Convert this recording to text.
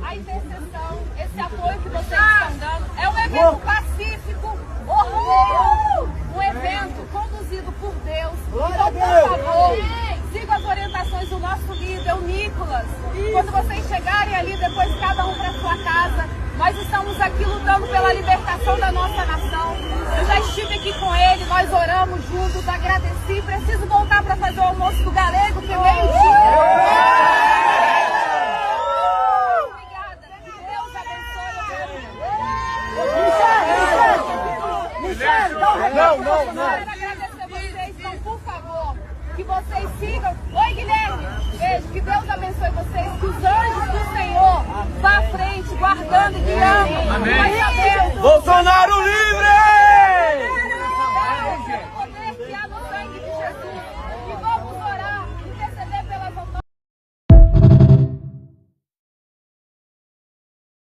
a intercessão, esse apoio que vocês estão dando. É um evento pacífico, ordeiro, um evento conduzido por Deus. Então, por favor, sigam as orientações do nosso líder, o Nicolas. Quando vocês chegarem ali, depois cada um para sua casa, nós estamos aqui lutando pela libertação da nossa nação. Eu já estive aqui com ele, nós oramos juntos, agradeci. Preciso voltar para fazer o almoço do Galego, que é meio-dia. Obrigada. Deus abençoe. Não. Quero agradecer vocês, então, por favor, que vocês sigam. Oi, Guilherme. Beijo. Que Deus abençoe vocês. Que os anjos do Senhor vá à frente, guardando e guiando. Amém. Bolsonaro livre!